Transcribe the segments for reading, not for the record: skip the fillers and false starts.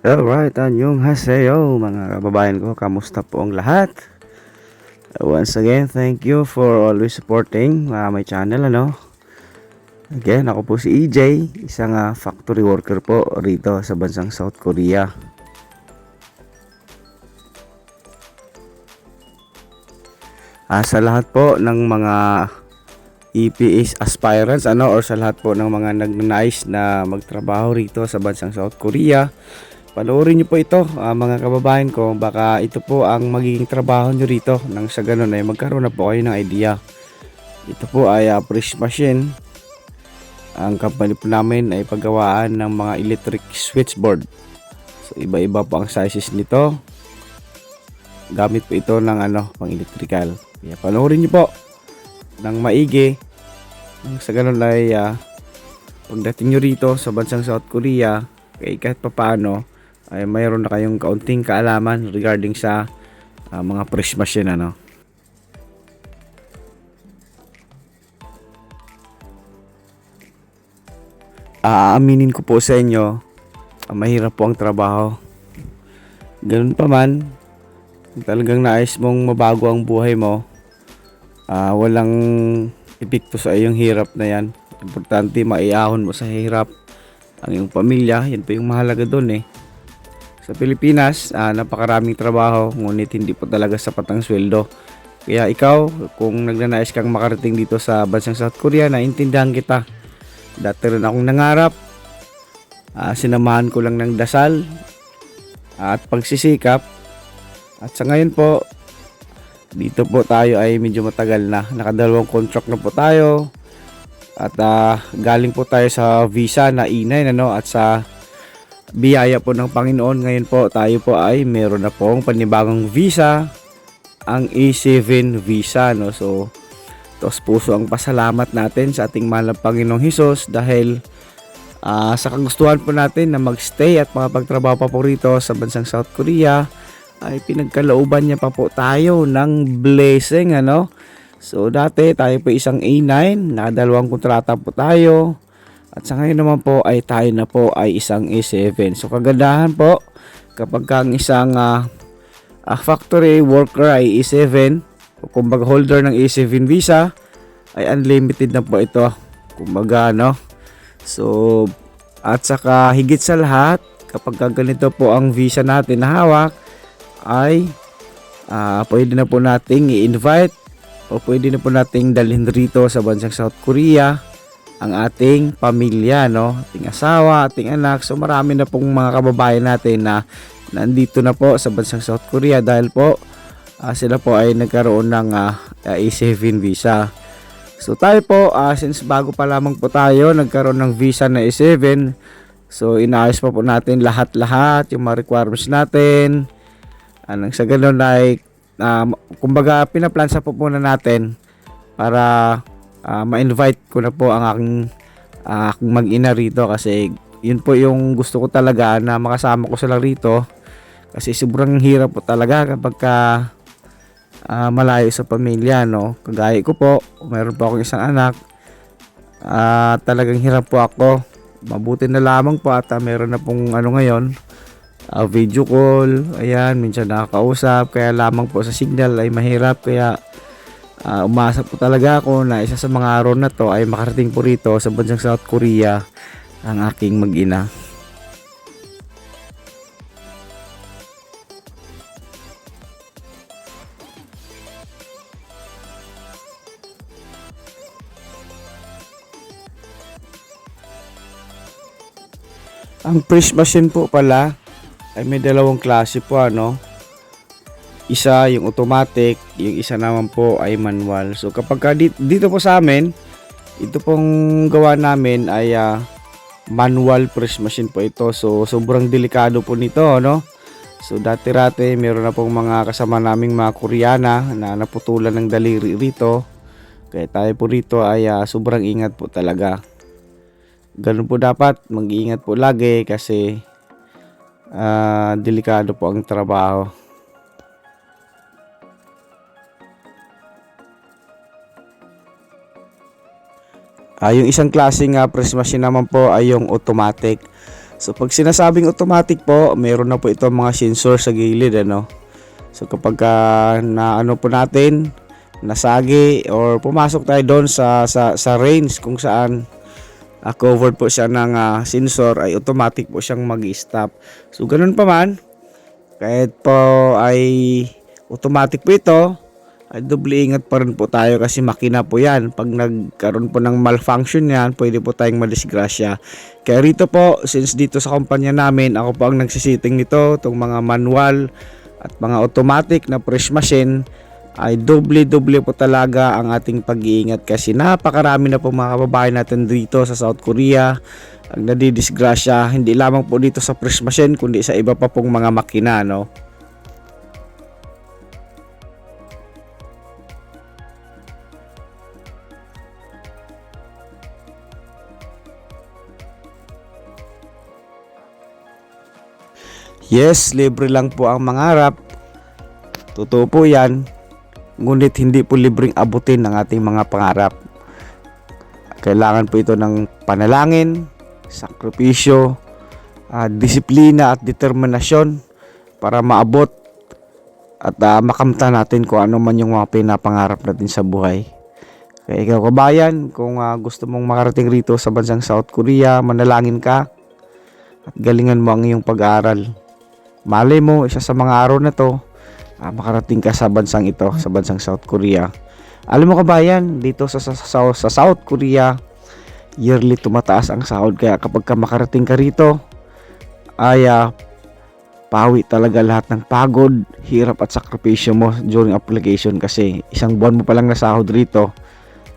Alright, annyeonghaseyo mga kababayan ko, kamusta po ang lahat? Once again, thank you for always supporting my channel, ano? Again, ako po si EJ, isang factory worker po rito sa bansang South Korea. Sa lahat po ng mga EPS aspirants, or sa lahat po ng mga nagnanais na magtrabaho rito sa bansang South Korea, panoorin nyo po ito, mga kababayan ko. Baka ito po ang magiging trabaho nyo rito, nang sa ganun ay magkaroon na po kayo ng idea. Ito po ay press machine. Ang company po namin ay paggawaan ng mga electric switchboard. So iba-iba po ang sizes nito. Gamit po ito ng pang electrical. Kaya panoorin nyo po ng maigi. Nang sa ganun ay pagdating nyo rito sa bansang South Korea, kahit papaano ay mayroon na kayong kaunting kaalaman regarding sa mga press machine, Aaminin ko po sa inyo, mahirap po ang trabaho. Ganun pa man, kung talagang nais mong mabago ang buhay mo, walang epekto sa iyong hirap na yan. Importante maiahon mo sa hirap ang iyong pamilya. Yan po yung mahalaga doon. Sa Pilipinas, napakaraming trabaho, ngunit hindi po talaga sapat ang sweldo. Kaya ikaw, kung nagnanais kang makarating dito sa bansang South Korea, naintindihan kita. Dati rin akong nangarap, sinamahan ko lang ng dasal at pagsisikap. At sa ngayon po, dito po tayo ay medyo matagal na. Nakadalawang contract na po tayo. At galing po tayo sa visa na E9, at sa biyaya po ng Panginoon, ngayon po tayo po ay meron na pong panibagong visa, ang E7 visa, So tos puso ang pasalamat natin sa ating mahal na Panginoong Hesus dahil sa kagustuhan po natin na magstay at makapagtrabaho pa po rito sa bansang South Korea, ay pinagkalooban niya pa po tayo ng blessing, So dati tayo po isang A9, nakadalawang kontrata po tayo. At sa ngayon naman po ay tayo na po ay isang A7. So kagandahan po kapag kang isang factory worker ay A7, o kumbaga holder ng A7 visa, ay unlimited na po ito. Kumbaga So at saka higit sa lahat, kapag ganito po ang visa natin na hawak, ay pwede na po nating i-invite o pwede na po nating dalhin rito sa bansang South Korea ang ating pamilya, ating asawa, ating anak. So marami na pong mga kababayan natin na nandito na po sa bansang South Korea dahil po sila po ay nagkaroon ng A7 visa. So tayo po, since bago pa lamang po tayo nagkaroon ng visa na A7, so inaayos pa po natin lahat-lahat yung mga requirements natin. Sa ganun ay kumbaga pinaplansa po muna natin para ma-invite ko na po ang aking mag-ina rito, kasi yun po yung gusto ko talaga, na makasama ko sila rito, kasi sobrang hirap po talaga kapag malayo sa pamilya, Kagaya ko po, mayroon po akong isang anak, talagang hirap po ako. Mabuti na lamang po at meron na pong ngayon, video call, ayan, minsan nakakausap, kaya lamang po sa signal ay mahirap. Kaya umasa po talaga ako na isa sa mga araw na to ay makarating po rito sa bansang South Korea ang aking mag-ina. Ang press machine po pala ay may dalawang klase po, Isa yung automatic, yung isa naman po ay manual. So kapag dito po sa amin, ito pong gawa namin ay manual press machine po ito. So sobrang delikado po nito, So dati-rati meron na pong mga kasama naming mga Koreana na naputulan ng daliri rito. Kaya tayo po rito ay sobrang ingat po talaga. Ganun po dapat, mag-iingat po lagi kasi delikado po ang trabaho. Yung isang klaseng press machine naman po ay yung automatic. So pag sinasabing automatic po, meron na po ito mga sensor sa gilid, ano. So kapag na ano po natin, nasagi or pumasok tayo doon sa range kung saan covered po siya ng sensor, ay automatic po siyang mag-stop. So ganun pa man, kahit po ay automatic po ito, ay doble ingat pa rin po tayo kasi makina po yan. Pag nagkaroon po ng malfunction yan, pwede po tayong madisgrasya. Kaya rito po, since dito sa kumpanya namin, ako po ang nagsisiting nito, itong mga manual at mga automatic na press machine, ay doble-doble po talaga ang ating pag-iingat kasi napakarami na po mga kababayan natin dito sa South Korea ang nadidisgrasya, hindi lamang po dito sa press machine kundi sa iba pa pong mga makina, no. Yes, libre lang po ang mangarap. Totoo po yan. Ngunit hindi po libreng abutin ng ating mga pangarap. Kailangan po ito ng panalangin, sakripisyo, disiplina at determinasyon para maabot at makamtan natin kung ano man yung mga pinapangarap natin sa buhay. Kaya ikaw kabayan, kung gusto mong makarating rito sa bansang South Korea, manalangin ka at galingan mo ang iyong pag-aaral. Malay mo, isa sa mga araw na to, makarating ka sa bansang ito, sa bansang South Korea. Alam mo kabayan, dito sa South Korea, yearly tumataas ang sahod. Kaya kapag ka makarating ka rito, ay pawi talaga lahat ng pagod, hirap at sakripisyo mo during application. Kasi isang buwan mo pa lang na sahod rito,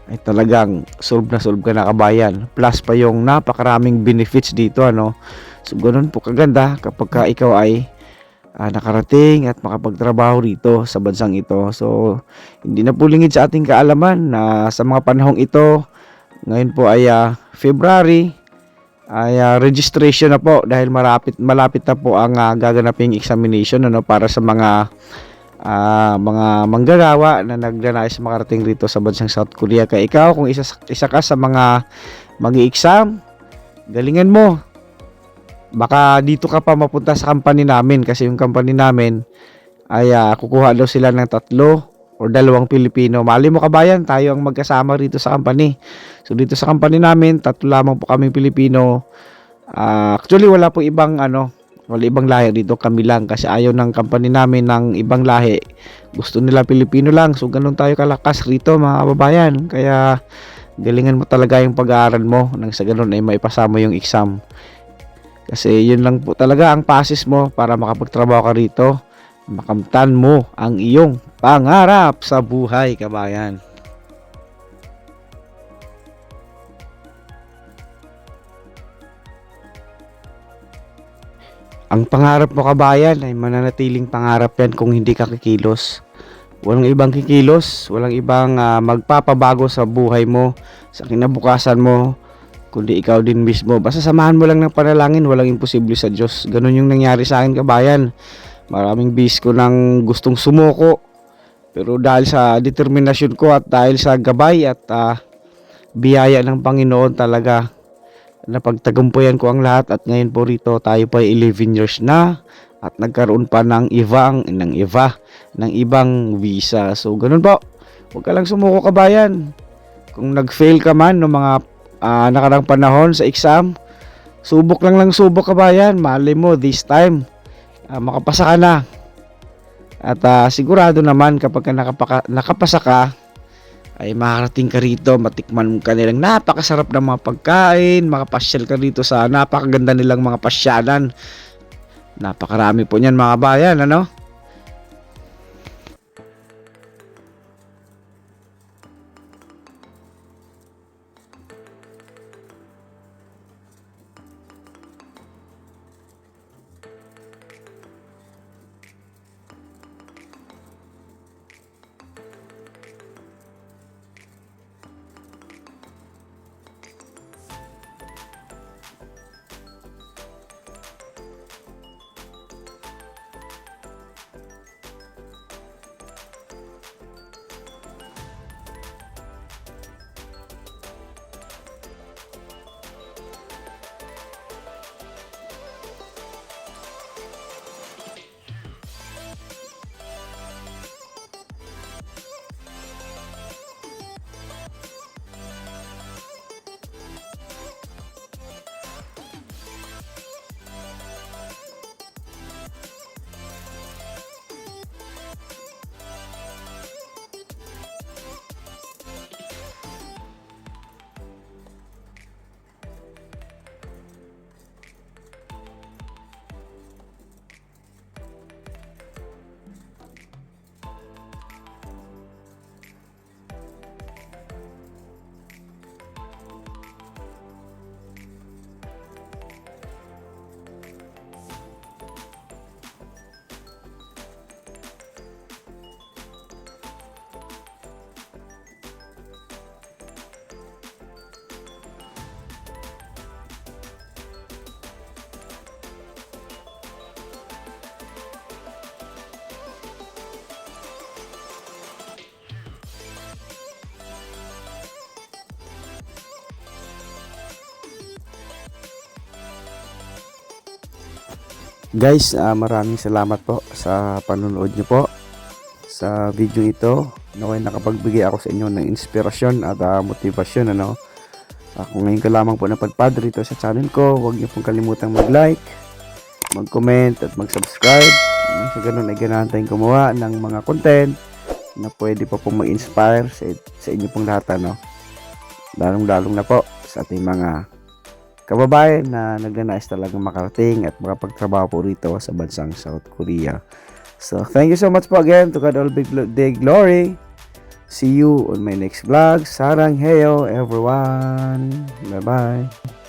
ay talagang solve ka na kabayan. Plus pa yung napakaraming benefits dito, ano. So ganun po kaganda kapag ka ikaw ay nakarating at makapagtrabaho rito sa bansang ito. So hindi na po lingid sa ating kaalaman na sa mga panahong ito, ngayon po ay February, ay registration na po dahil malapit na po ang gaganaping examination, ano, para sa mga manggagawa na nagnanais makarating rito sa bansang South Korea. Kaya ikaw, kung isa ka sa mga mag-i-exam, galingan mo. Baka dito ka pa mapunta sa company namin kasi yung company namin ay kukuha daw sila ng 3 or 2 Pilipino. Mali mo kabayan, tayo ang magkasama rito sa company. So dito sa company namin, 3 lamang po kaming Pilipino. Actually wala po ibang wala ibang lahi dito, kami lang kasi ayaw ng company namin ng ibang lahi. Gusto nila Pilipino lang. So ganun tayo kalakas rito mga kababayan. Kaya galingan mo talaga yung pag-aaral mo nang sa ganun ay maipasa mo yung exam. Kasi yun lang po talaga ang pasis mo para makapagtrabaho ka rito. Makamtan mo ang iyong pangarap sa buhay, kabayan. Ang pangarap mo kabayan ay mananatiling pangarap yan kung hindi ka kikilos. Walang ibang kikilos, walang ibang magpapabago sa buhay mo, sa kinabukasan mo, kundi ikaw din mismo. Basta samahan mo lang ng panalangin, walang imposible sa Diyos. Ganun yung nangyari sa akin kabayan. Maraming bis ko nang gustong sumuko. Pero dahil sa determinasyon ko at dahil sa gabay at biyaya ng Panginoon talaga, napagtagumpayan ko ang lahat at ngayon po rito tayo pa 11 years na at nagkaroon pa ng ibang visa. So ganun po, huwag ka lang sumuko kabayan. Kung nag-fail ka man ng mga nakarang panahon sa exam, subok subok kabayan. Malay mo this time makapasa ka na. At sigurado naman kapag nakapasa ka, ay makarating ka rito, matikman ka nilang napakasarap ng mga pagkain, makapasyal ka rito sa napakaganda nilang mga pasyalan. Napakarami po niyan mga bayan, ano? Guys, maraming salamat po sa panonood nyo po sa video ito. Naway nakapagbigay ako sa inyo ng inspirasyon at motivasyon. Kung ngayon ka lamang po napadpad rito sa channel ko, huwag niyo pong kalimutang mag-like, mag-comment at mag-subscribe. Sa ganun ay ganahan tayong gumawa ng mga content na pwede pa pong mag-inspire sa inyo pong lahat. Lalong-lalong na po sa ating mga kababayan na nagnanais talagang makarating at makapagtrabaho po rito sa bansang South Korea. So, thank you so much po again. To God all big glory. See you on my next vlog. Sarang heyo everyone. Bye-bye.